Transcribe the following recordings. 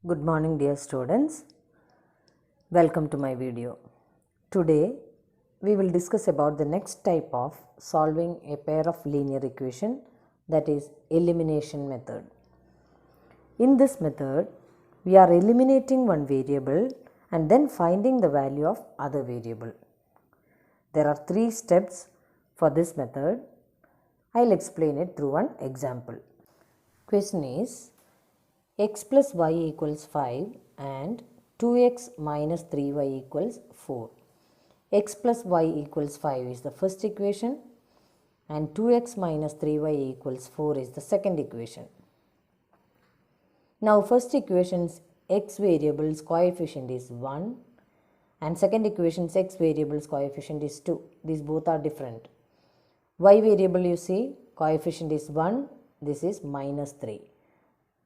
Good morning dear students. Welcome to my video. Today we will discuss about the next type of solving a pair of linear equation, that is elimination method. In this method we are eliminating one variable and then finding the value of other variable. There are 3 steps for this method. I will explain it through one example. Question is x plus y equals 5 and 2x minus 3y equals 4. X plus y equals 5 is the first equation and 2x minus 3y equals 4 is the second equation. Now first equation's x variable's coefficient is 1 and second equation's x variable's coefficient is 2. These both are different. Y variable, you see, coefficient is 1, this is minus 3.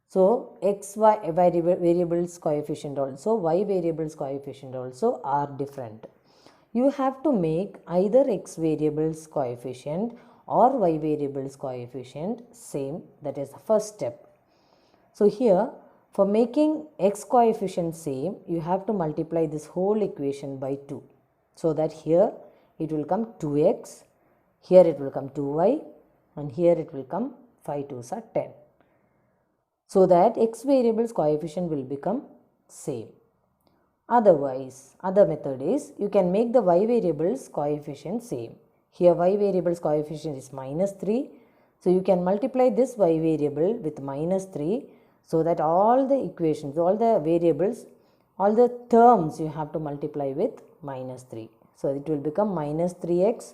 So x y variables coefficient also, y variables coefficient also are different. You have to make either x variables coefficient or y variables coefficient same, that is the first step. So here for making x coefficient same, you have to multiply this whole equation by 2. So that here it will come 2x, here it will come 2y and here it will come 5 2s are 10. So that x variable's coefficient will become same. Otherwise, other method is you can make the y variable's coefficient same. Here y variable's coefficient is minus 3. So you can multiply this y variable with minus 3 so that all the equations, all the variables, all the terms you have to multiply with minus 3. So it will become minus 3x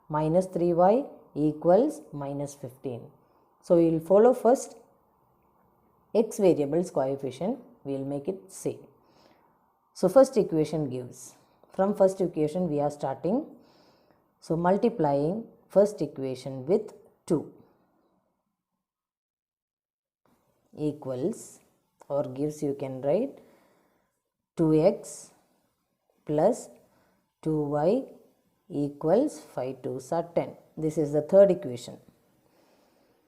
minus 3y equals minus 15. So we will follow first x variable's coefficient, we will make it same. So first equation gives, from first equation we are starting. So multiplying first equation with 2 equals or gives, you can write 2x plus 2y equals 5 2s are 10. This is the third equation.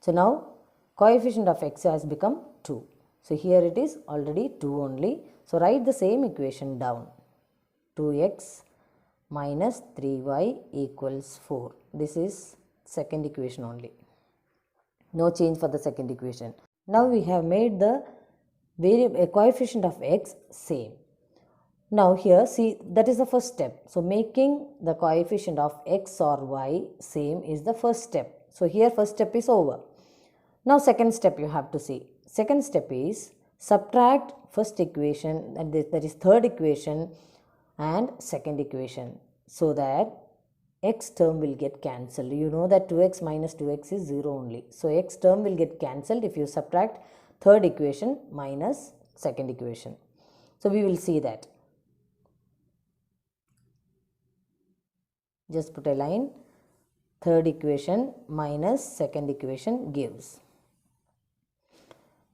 So now coefficient of x has become 2. So here it is already 2 only. So write the same equation down. 2x minus 3y equals 4. This is second equation only. No change for the second equation. Now we have made the coefficient of x same. Now here see, that is the first step. So making the coefficient of x or y same is the first step. So here first step is over. Now second step you have to see. Second step is subtract first equation, that is third equation and second equation, so that x term will get cancelled. You know that 2x minus 2x is 0 only. So x term will get cancelled if you subtract third equation minus second equation. So we will see that. Just put a line. Third equation minus second equation gives.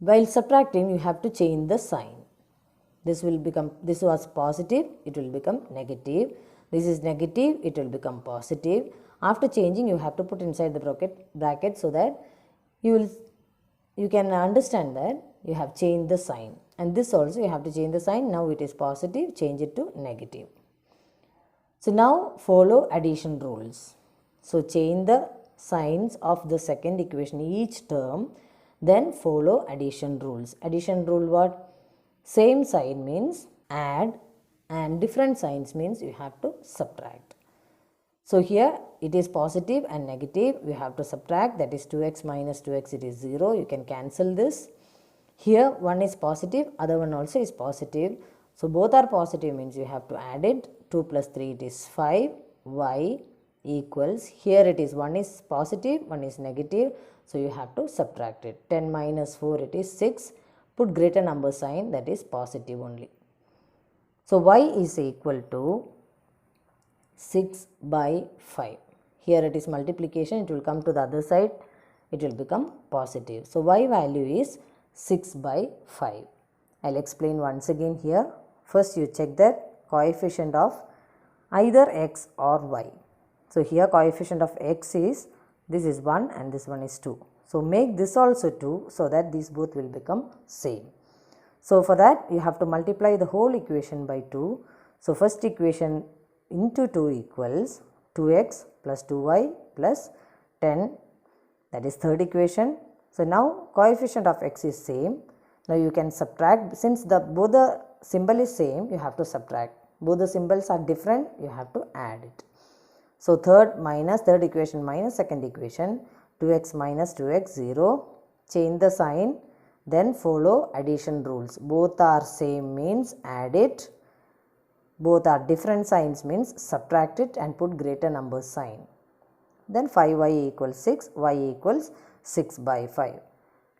While subtracting, you have to change the sign. This will become, this was positive, it will become negative. This is negative, it will become positive. After changing, you have to put inside the bracket so that you can understand that you have changed the sign. And this also you have to change the sign. Now it is positive, change it to negative. So now follow addition rules. So change the signs of the second equation each term. Then follow addition rules. Addition rule what? Same sign means add and different signs means you have to subtract. So here it is positive and negative. We have to subtract, that is 2x minus 2x, it is 0. You can cancel this. Here one is positive, other one also is positive. So both are positive means you have to add it. 2 plus 3 it is 5. Y equals, here it is, one is positive, one is negative. So you have to subtract it. 10 minus 4 it is 6. Put greater number sign, that is positive only. So y is equal to 6 by 5. Here it is multiplication, it will come to the other side, it will become positive. So y value is 6 by 5. I will explain once again here. First you check that coefficient of either x or y. So here coefficient of x is, this is 1 and this one is 2. So make this also 2 so that these both will become same. So for that you have to multiply the whole equation by 2. So first equation into 2 equals 2x plus 2y plus 10, that is third equation. So now coefficient of x is same. Now you can subtract, since both the symbol is same, you have to subtract. Both the symbols are different, you have to add it. So third equation minus second equation, 2x minus 2x 0, change the sign, then follow addition rules. Both are same means add it, both are different signs means subtract it and put greater number sign. Then 5y equals 6, y equals 6 by 5.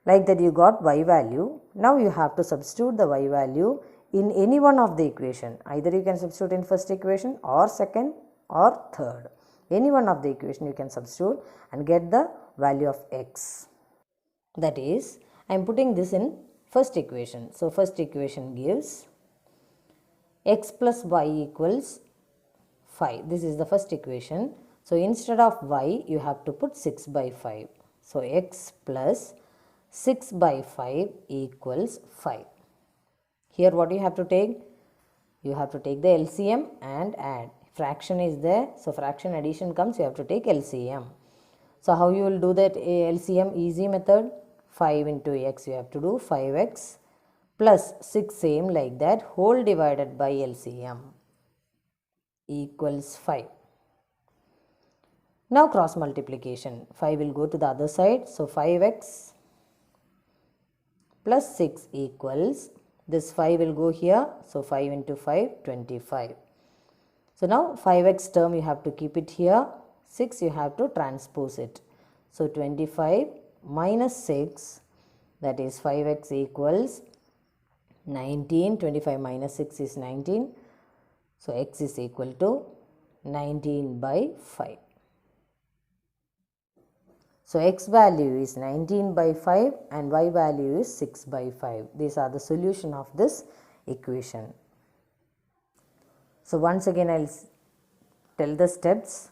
Like that you got y value. Now you have to substitute the y value in any one of the equation. Either you can substitute in first equation or second or third. Any one of the equation you can substitute and get the value of x. That is, I am putting this in first equation. So first equation gives x plus y equals 5. This is the first equation. So instead of y you have to put 6 by 5. So x plus 6 by 5 equals 5. Here what you have to take? You have to take the LCM and add. Fraction is there, so fraction addition comes, you have to take LCM. So how you will do that LCM? Easy method. 5 into x you have to do 5x plus 6, same like that, whole divided by LCM equals 5. Now cross multiplication. 5 will go to the other side, so 5x plus 6 equals, this 5 will go here, so 5 into 5, 25. So now 5x term you have to keep it here, 6 you have to transpose it. So 25 minus 6, that is 5x equals 19, 25 minus 6 is 19. So x is equal to 19 by 5. So x value is 19 by 5 and y value is 6 by 5. These are the solution of this equation. So once again I will tell the steps.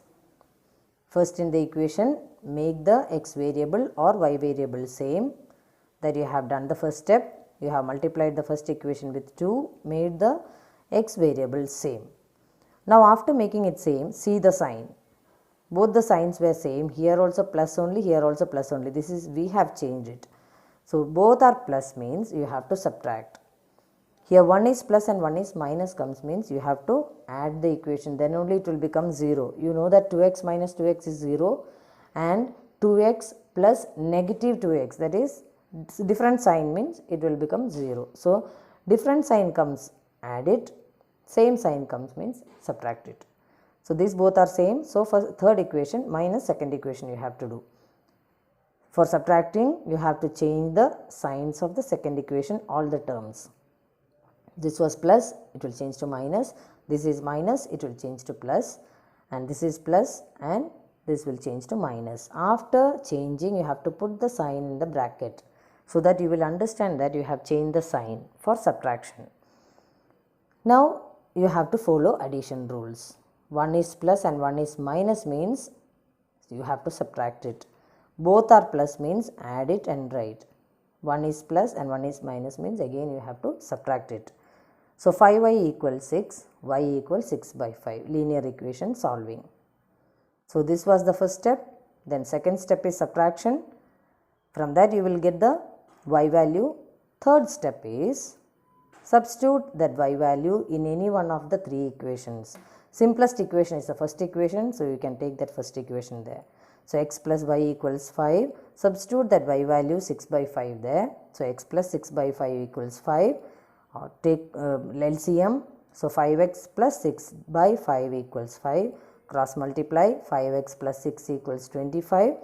First in the equation, make the x variable or y variable same. That you have done the first step. You have multiplied the first equation with 2, made the x variable same. Now after making it same, see the sign. Both the signs were same. Here also plus only, here also plus only. This is, we have changed it. So both are plus means you have to subtract. Here one is plus and one is minus comes means you have to add the equation, then only it will become 0. You know that 2x minus 2x is 0 and 2x plus negative 2x, that is different sign means it will become 0. So different sign comes, add it, same sign comes means subtract it. So these both are same. So for third equation minus second equation you have to do. For subtracting you have to change the signs of the second equation, all the terms. This was plus, it will change to minus. This is minus, it will change to plus, and this is plus and this will change to minus. After changing you have to put the sign in the bracket so that you will understand that you have changed the sign for subtraction. Now you have to follow addition rules. One is plus and one is minus means you have to subtract it. Both are plus means add it and write. One is plus and one is minus means again you have to subtract it. So 5y equals 6, y equals 6 by 5, linear equation solving. So this was the first step. Then second step is subtraction. From that you will get the y value. Third step is substitute that y value in any one of the three equations. Simplest equation is the first equation, so you can take that first equation there. So x plus y equals 5. Substitute that y value 6 by 5 there. So x plus 6 by 5 equals 5. Take LCM. So 5x plus 6 by 5 equals 5. Cross multiply, 5x plus 6 equals 25.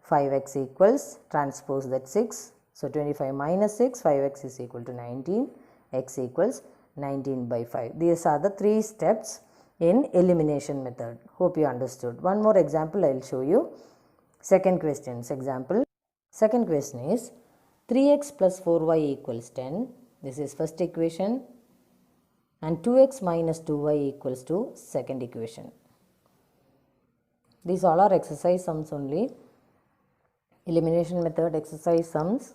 5x equals, transpose that 6. So 25 minus 6, 5x is equal to 19. X equals 19 by 5. These are the three steps in elimination method. Hope you understood. One more example I will show you. Second questions example. Second question is 3x plus 4y equals 10. This is first equation, and 2x minus 2y equals to second equation. These all are exercise sums only. Elimination method exercise sums.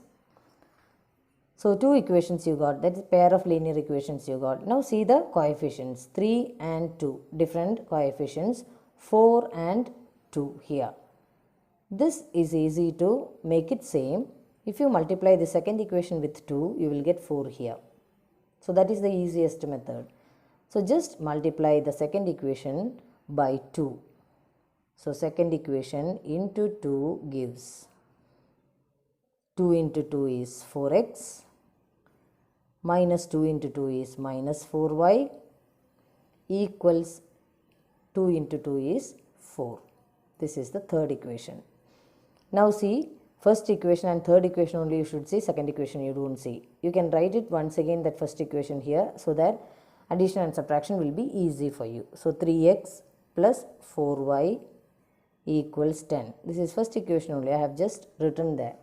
So 2 equations you got, that is pair of linear equations you got. Now see the coefficients, 3 and 2, different coefficients, 4 and 2 here. This is easy to make it same. If you multiply the second equation with 2, you will get 4 here. So that is the easiest method. So just multiply the second equation by 2. So second equation into 2 gives 2 into 2 is 4x, minus 2 into 2 is minus 4y, equals 2 into 2 is 4. This is the third equation. Now see, first equation and third equation only you should see, second equation you don't see. You can write it once again, that first equation here, so that addition and subtraction will be easy for you. So 3x plus 4y equals 10. This is first equation only, I have just written there,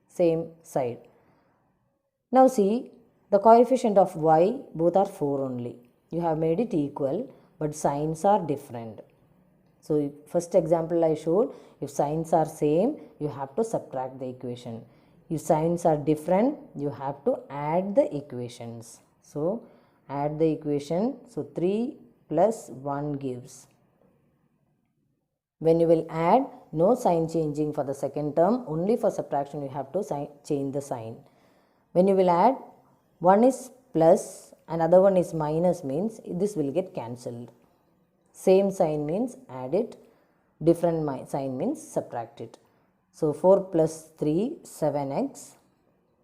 same side. Now see, the coefficient of y, both are 4 only. You have made it equal, but signs are different. So first example I showed, if signs are same, you have to subtract the equation. If signs are different, you have to add the equations. So add the equation. So 3 plus 1 gives. When you will add, no sign changing for the second term, only for subtraction you have to change the sign. When you will add, one is plus and other one is minus, means this will get cancelled. Same sign means add it, different sign means subtract it. So 4 plus 3, 7x.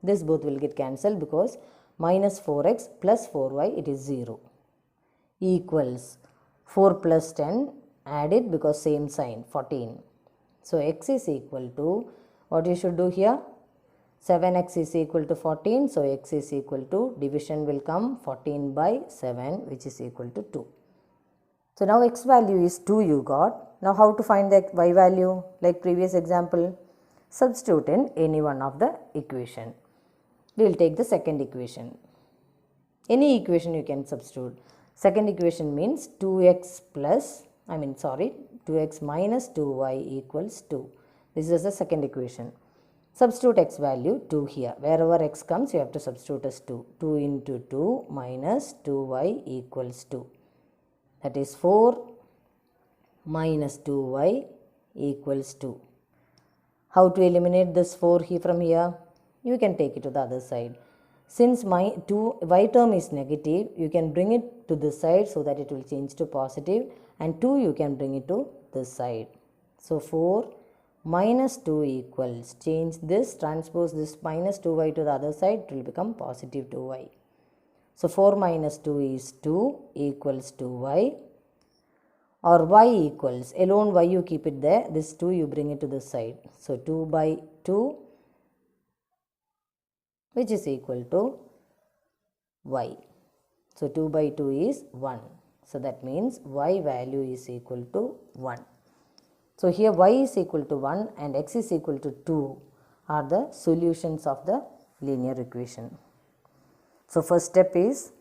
This both will get cancelled because minus 4x plus 4y, it is 0. Equals 4 plus 10, add it because same sign, 14. So x is equal to, what you should do here? 7x is equal to 14. So x is equal to, division will come 14 by 7, which is equal to 2. So now x value is 2 you got. Now how to find the y value? Like previous example, substitute in any one of the equation. We will take the second equation. Any equation you can substitute. Second equation means 2x minus 2y equals 2. This is the second equation. Substitute x value 2 here. Wherever x comes, you have to substitute as 2. 2 into 2 minus 2y equals 2. That is 4 minus 2y equals 2. How to eliminate this 4 from here? You can take it to the other side. Since my y term is negative, you can bring it to this side so that it will change to positive, and 2 you can bring it to this side. So 4 minus 2 equals, change this, transpose this minus 2y to the other side, it will become positive 2y. So 4 minus 2 is 2 equals 2y, or y equals, alone y you keep it there, this 2 you bring it to this side. So 2 by 2, which is equal to y. So 2 by 2 is 1. So that means y value is equal to 1. So here y is equal to 1 and x is equal to 2 are the solutions of the linear equation. So first step is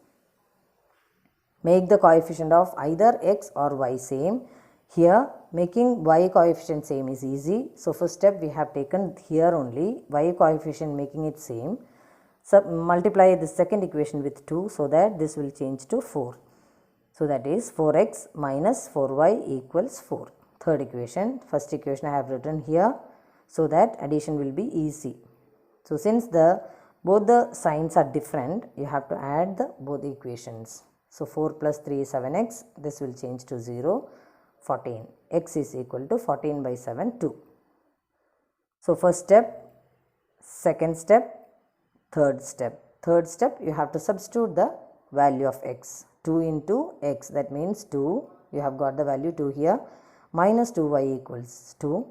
make the coefficient of either x or y same. Here making y coefficient same is easy. So first step we have taken here only, y coefficient making it same. So multiply the second equation with 2 so that this will change to 4. So that is 4x minus 4y equals 4. Third equation, first equation I have written here so that addition will be easy. So since both the signs are different, you have to add both the equations. So 4 plus 3 is 7x, this will change to 0, 14. X is equal to 14 by 7, 2. So first step, second step, third step. Third step, you have to substitute the value of x. 2 into x, that means 2, you have got the value 2 here, minus 2y equals 2,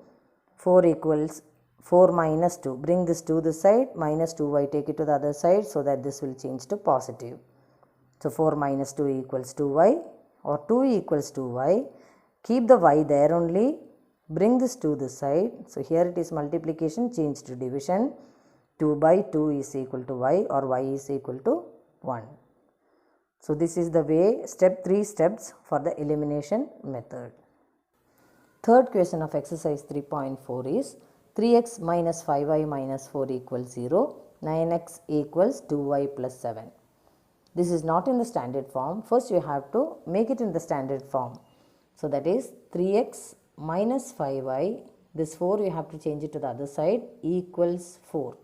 4 equals 4 minus 2, bring this to the side, minus 2y take it to the other side so that this will change to positive. So 4 minus 2 equals 2y, or 2 equals 2y, keep the y there only, bring this to the side, so here it is multiplication, change to division, 2 by 2 is equal to y, or y is equal to 1. So this is the way, 3 steps for the elimination method. Third question of exercise 3.4 is 3x minus 5y minus 4 equals 0. 9x equals 2y plus 7. This is not in the standard form. First you have to make it in the standard form. So that is 3x minus 5y, this 4 you have to change it to the other side, equals 4.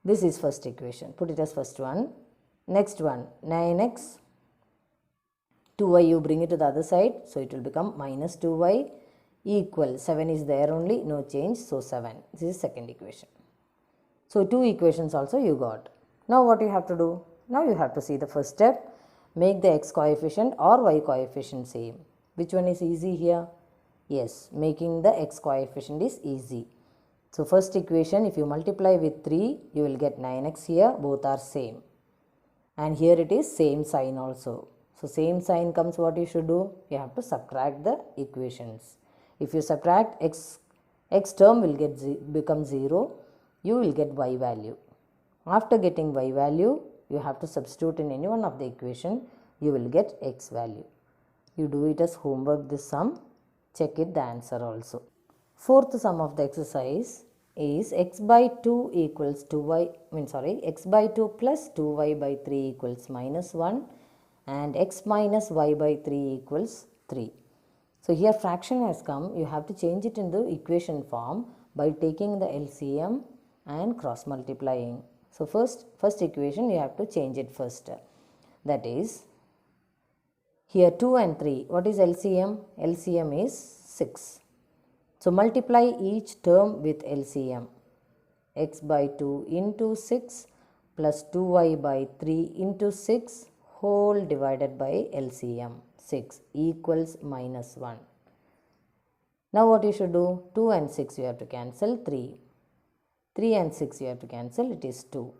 This is first equation, put it as first one. Next one, 9x, 2y you bring it to the other side, so it will become minus 2y equal, 7 is there only, no change, so 7. This is second equation. So 2 equations also you got. Now what you have to do? Now you have to see the first step, make the x coefficient or y coefficient same. Which one is easy here? Yes, making the x coefficient is easy. So first equation, if you multiply with 3, you will get 9x here, both are same. And here it is same sign also. So same sign comes, what you should do? You have to subtract the equations. If you subtract, x term will become 0, you will get y value. After getting y value, you have to substitute in any one of the equation, you will get x value. You do it as homework, this sum, check it the answer also. Fourth sum of the exercise is x by 2 equals 2y, x by 2 plus 2y by 3 equals minus 1 and x minus y by 3 equals 3. So here fraction has come, you have to change it in the equation form by taking the LCM and cross multiplying. So first equation you have to change it first. That is, here 2 and 3, what is LCM? LCM is 6. So multiply each term with LCM. X by 2 into 6 plus 2y by 3 into 6 whole divided by LCM. 6 equals minus 1. Now what you should do? 2 and 6 you have to cancel, 3. 3 and 6 you have to cancel, it is 2.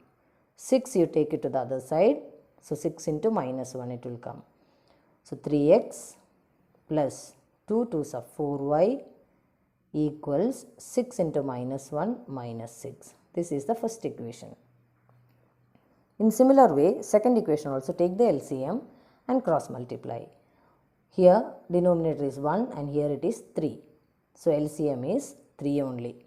6 you take it to the other side, so 6 into minus 1 it will come. So 3x plus 2 2s are 4y equals 6 into minus 1 minus 6. This is the first equation. In similar way, second equation also take the LCM and cross multiply. Here denominator is 1 and here it is 3. So LCM is 3 only.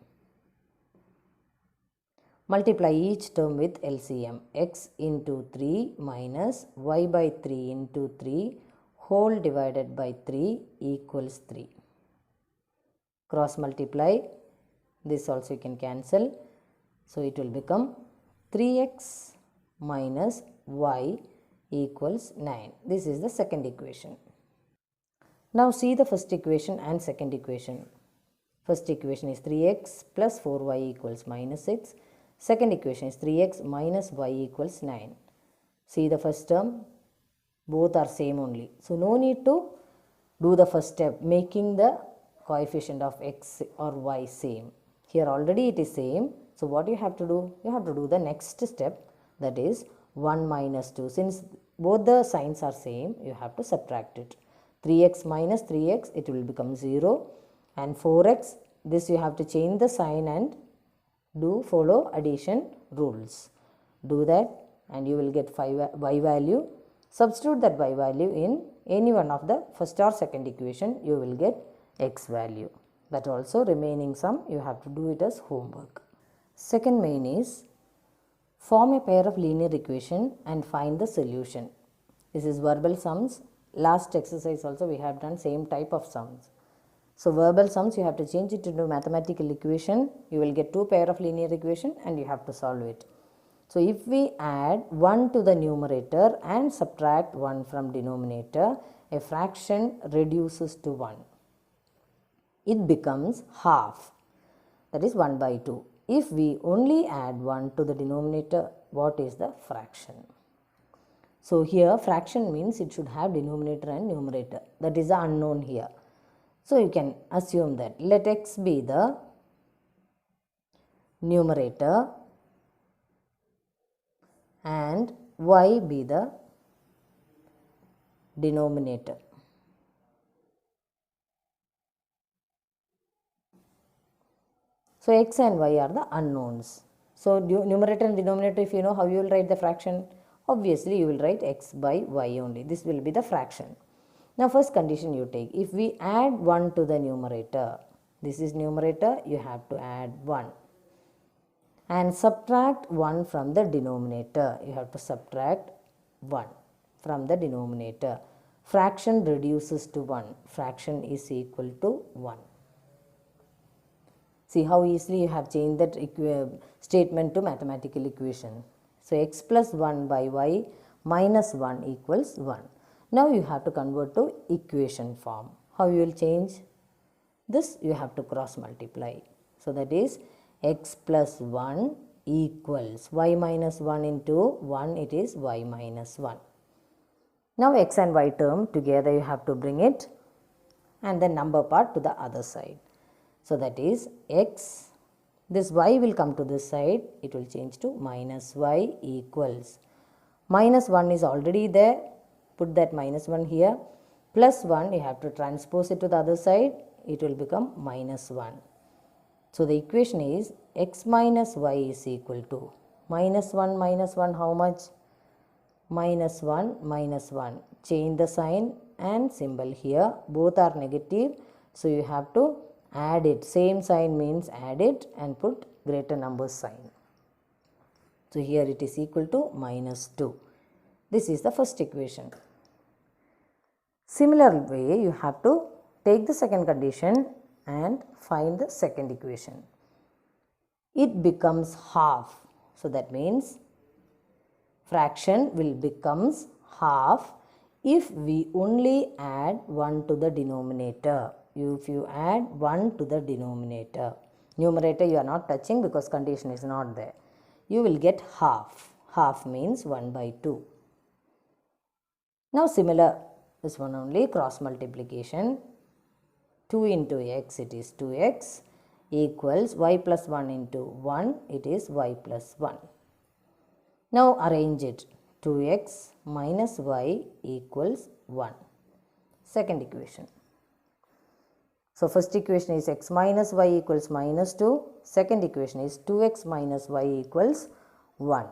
Multiply each term with LCM. X into 3 minus y by 3 into 3 whole divided by 3 equals 3. Cross multiply, this also you can cancel. So it will become 3x minus y equals 9. This is the second equation. Now see the first equation and second equation. First equation is 3x plus 4y equals minus 6. Second equation is 3x minus y equals 9. See the first term, both are same only. So no need to do the first step, making the coefficient of x or y same. Here already it is same. So what you have to do? You have to do the next step, that is 1 minus 2. Since both the signs are same, you have to subtract it. 3x minus 3x, it will become 0. And 4x, this you have to change the sign and follow addition rules. Do that and you will get y value. Substitute that y value in any one of the first or second equation, you will get x value. That also remaining sum you have to do it as homework. Second main is form a pair of linear equation and find the solution. This is verbal sums. Last exercise also we have done same type of sums. So verbal sums you have to change it into mathematical equation. You will get two pair of linear equation and you have to solve it. So if we add 1 to the numerator and subtract 1 from denominator, a fraction reduces to 1. It becomes half, that is 1 by 2. If we only add 1 to the denominator, what is the fraction? So here fraction means it should have denominator and numerator. That is the unknown here. So you can assume that let x be the numerator and y be the denominator. So x and y are the unknowns. So numerator and denominator, if you know how you will write the fraction, obviously you will write x by y only. This will be the fraction. Now first condition you take, if we add 1 to the numerator, this is numerator, you have to add 1. and subtract 1 from the denominator. You have to subtract 1 from the denominator. Fraction reduces to 1. Fraction is equal to 1. See how easily you have changed that statement to mathematical equation. So x plus 1 by y minus 1 equals 1. Now you have to convert to equation form. How you will change? This you have to cross multiply. So that is x plus 1 equals y minus 1 into 1, it is y minus 1. Now x and y term together you have to bring it and the number part to the other side. So that is x, this y will come to this side, it will change to minus y equals. Minus 1 is already there, put that minus 1 here, plus 1 you have to transpose it to the other side, it will become minus 1. So the equation is x minus y is equal to minus 1 how much? Minus 1 minus 1. Change the sign and symbol here, both are negative, so you have to add it. Same sign means add it and put greater number sign. So here it is equal to minus 2. This is the first equation. Similar way you have to take the second condition and find the second equation. It becomes half. So that means fraction will becomes half if we only add 1 to the denominator. If you add 1 to the denominator. Numerator you are not touching because condition is not there. You will get half. Half means 1 by 2. Now similar, this one only, cross multiplication. 2 into x, it is 2x equals y plus 1 into 1, it is y plus 1. Now arrange it. 2x minus y equals 1. Second equation. So first equation is x minus y equals minus 2. Second equation is 2x minus y equals 1.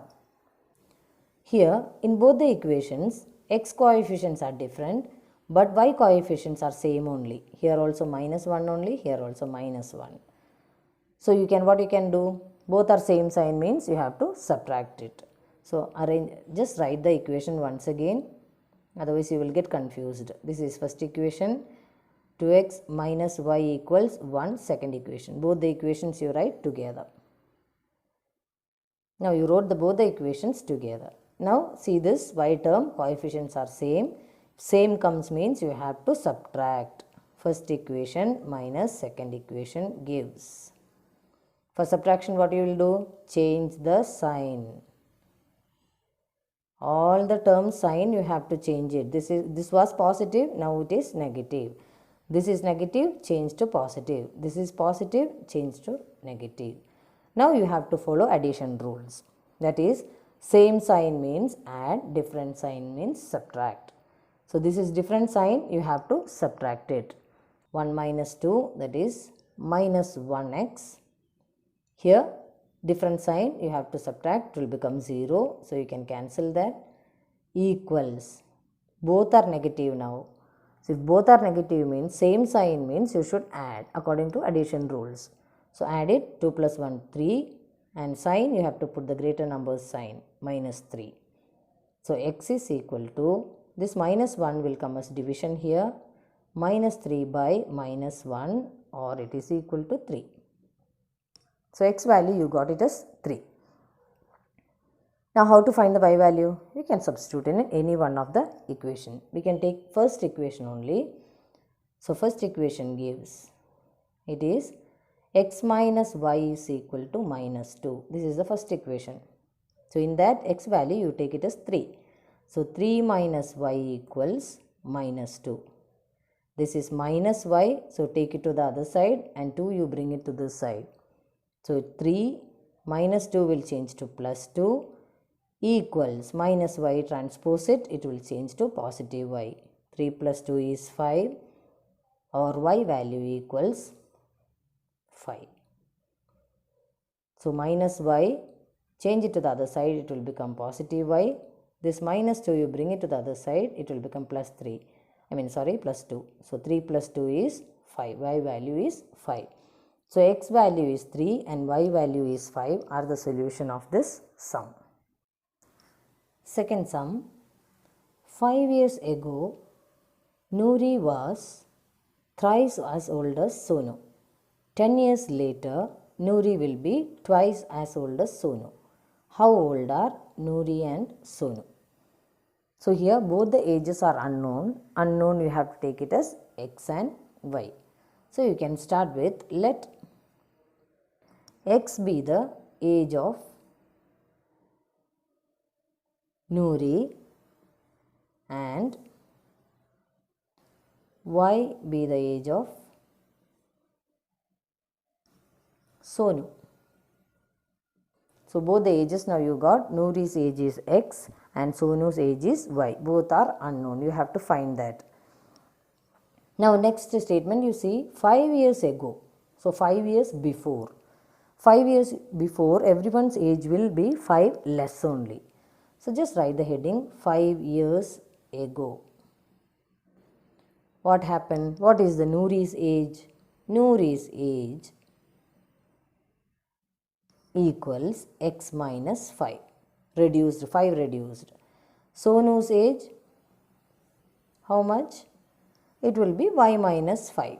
Here in both the equations, x coefficients are different, but y coefficients are same only. Here also minus 1 only, here also minus 1. So you can, what you can do? Both are same sign means you have to subtract it. So arrange, just write the equation once again, otherwise you will get confused. This is first equation, 2x minus y equals 1, second equation. Both the equations you write together. Now you wrote both the equations together. Now see this y term, coefficients are same. Same comes means you have to subtract. First equation minus second equation gives. For subtraction what you will do? Change the sign. All the terms sign you have to change it. This was positive, now it is negative. This is negative, change to positive. This is positive, change to negative. Now you have to follow addition rules. That is, same sign means add, different sign means subtract. So this is different sign, you have to subtract it. 1 minus 2, that is minus 1x. Here different sign you have to subtract, it will become 0. So you can cancel that. Equals. Both are negative now. So if both are negative means same sign means you should add according to addition rules. So add it, 2 plus 1 3, and sign you have to put the greater number sign, minus 3. So x is equal to, this minus 1 will come as division here, minus 3 by minus 1, or it is equal to 3. So x value you got it as 3. Now how to find the y value? You can substitute in any one of the equation. We can take first equation only. So first equation gives, it is x minus y is equal to minus 2. This is the first equation. So in that x value you take it as 3. So 3 minus y equals minus 2. This is minus y, so take it to the other side, and 2 you bring it to this side. So 3 minus 2 will change to plus 2 equals minus y, transpose it, it will change to positive y. 3 plus 2 is 5, or y value equals 5. So minus y, change it to the other side, it will become positive y. This minus 2 you bring it to the other side, it will become plus 3. Plus 2. So 3 plus 2 is 5, y value is 5. So x value is 3 and y value is 5 are the solution of this sum. Second sum, 5 years ago, Noori was thrice as old as Sonu. 10 years later, Noori will be twice as old as Sonu. How old are Noori and Sonu? So here both the ages are unknown. Unknown you have to take it as x and y. So you can start with, let x be the age of Noori and y be the age of Sonu. So both the ages now you got, Noori's age is x and Sonu's age is y. Both are unknown. You have to find that. Now next statement you see 5 years ago. So 5 years before. 5 years before everyone's age will be 5 less only. So just write the heading 5 years ago. What happened? What is the Noori's age? Noori's age equals x minus 5. Reduced, 5 reduced. Sonu's age, how much? It will be y minus 5.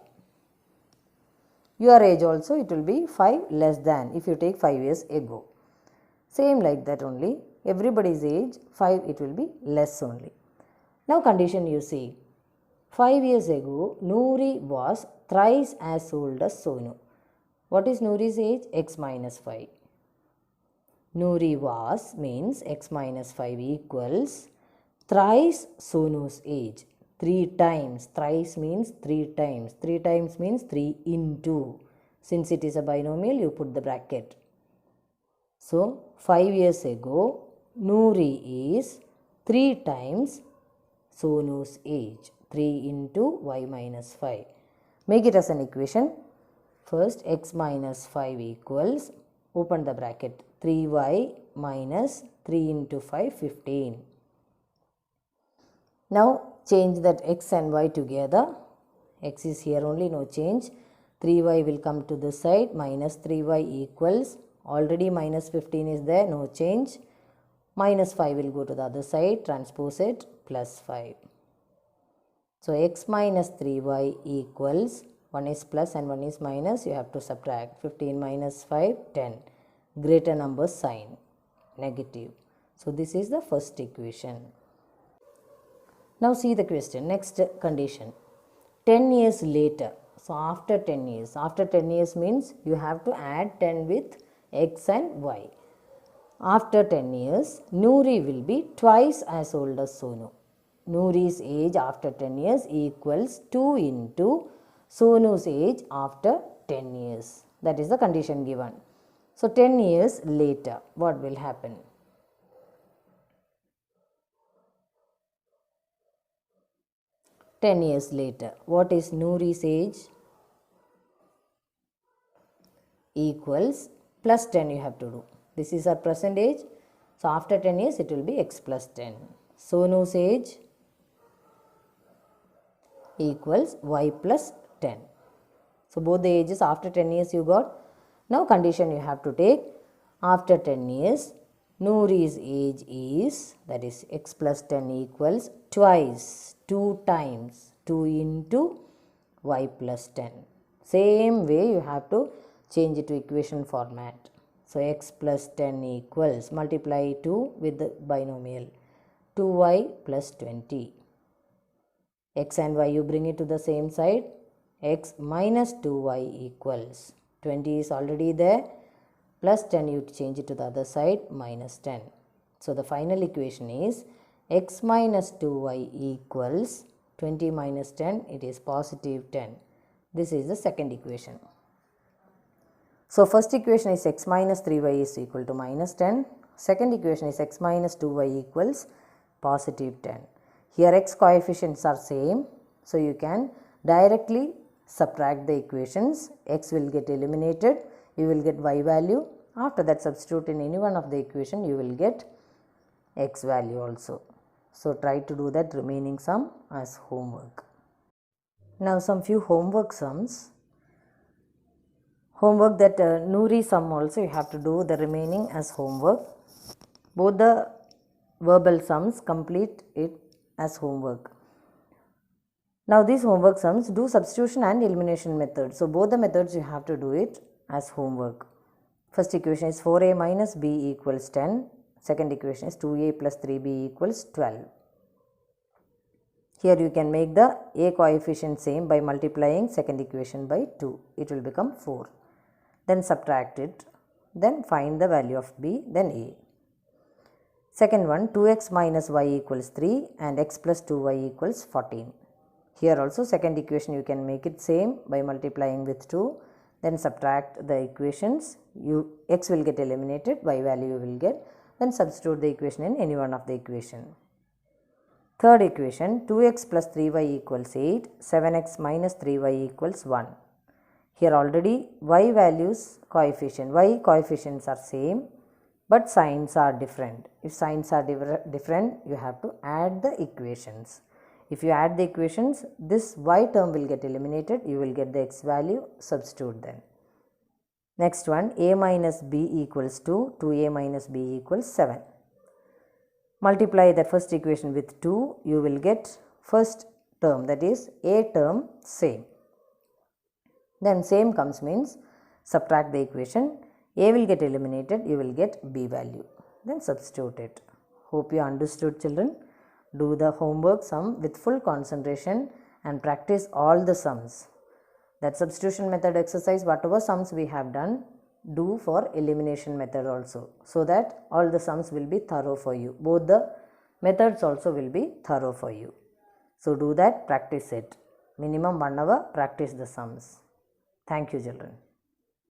Your age also it will be 5 less than if you take 5 years ago. Same like that only. Everybody's age 5 it will be less only. Now condition you see. 5 years ago, Noori was thrice as old as Sonu. What is Noori's age? X minus 5. Noori was means x minus 5 equals thrice Sonu's age. 3 times. Thrice means 3 times. 3 times means 3 into. Since it is a binomial, you put the bracket. So, 5 years ago, Noori is 3 times Sonu's age. 3 into y minus 5. Make it as an equation. First, x minus 5 equals, open the bracket, 3y minus 3 into 5, 15. Now, change that x and y together. X is here only, no change. 3y will come to this side, minus 3y equals, already minus 15 is there, no change. Minus 5 will go to the other side, transpose it, plus 5. So, x minus 3y equals, one is plus and one is minus, you have to subtract. 15 minus 5, 10. Greater number sign, negative. So, this is the first equation. Now, see the question, next condition. 10 years later, so after 10 years. After 10 years means you have to add 10 with x and y. After 10 years, Noori will be twice as old as Sonu. Noori's age after 10 years equals 2 into Sonu's age after 10 years. That is the condition given. So, 10 years later, what will happen? Years later, what is Noori's age? Equals plus 10 you have to do. This is our present age. So, after 10 years, it will be x plus 10. Sonu's age equals y plus 10. So, both the ages after 10 years you got. Now, condition you have to take. After 10 years, Noori's age is, that is x plus 10 equals twice, 2 times, 2 into y plus 10. Same way you have to change it to equation format. So, x plus 10 equals, multiply 2 with the binomial, 2y plus 20. X and y you bring it to the same side, x minus 2y equals, 20 is already there, plus 10 you change it to the other side, minus 10. So, the final equation is x minus 2y equals 20 minus 10, it is positive 10. This is the second equation. So, first equation is x minus 3y is equal to minus 10. Second equation is x minus 2y equals positive 10. Here x coefficients are same. So, you can directly subtract the equations. X will get eliminated. You will get y value. After that, substitute in any one of the equation, you will get x value also. So, try to do that remaining sum as homework. Now, some few homework sums. Homework that Noori sum also you have to do the remaining as homework. Both the verbal sums complete it as homework. Now these homework sums do substitution and elimination method. So both the methods you have to do it as homework. First equation is 4a minus b equals 10. Second equation is 2a plus 3b equals 12. Here you can make the a coefficient same by multiplying second equation by 2. It will become 4. Then subtract it. Then find the value of b, then a. Second one, 2x minus y equals 3 and x plus 2y equals 14. Here also second equation you can make it same by multiplying with 2. Then subtract the equations. X will get eliminated, y value you will get. Then substitute the equation in any one of the equation. Third equation, 2x plus 3y equals 8, 7x minus 3y equals 1. Here already y values coefficient, y coefficients are same, but signs are different. If signs are different, you have to add the equations. If you add the equations, this y term will get eliminated, you will get the x value, substitute then. Next one, a minus b equals 2, 2a minus b equals 7. Multiply the first equation with 2, you will get first term, that is a term same. Then same comes means subtract the equation, a will get eliminated, you will get b value. Then substitute it. Hope you understood, children. Do the homework sum with full concentration and practice all the sums. That substitution method exercise, whatever sums we have done, do for elimination method also, so that all the sums will be thorough for you. Both the methods also will be thorough for you. So do that, practice it. Minimum 1 hour, practice the sums. Thank you, children.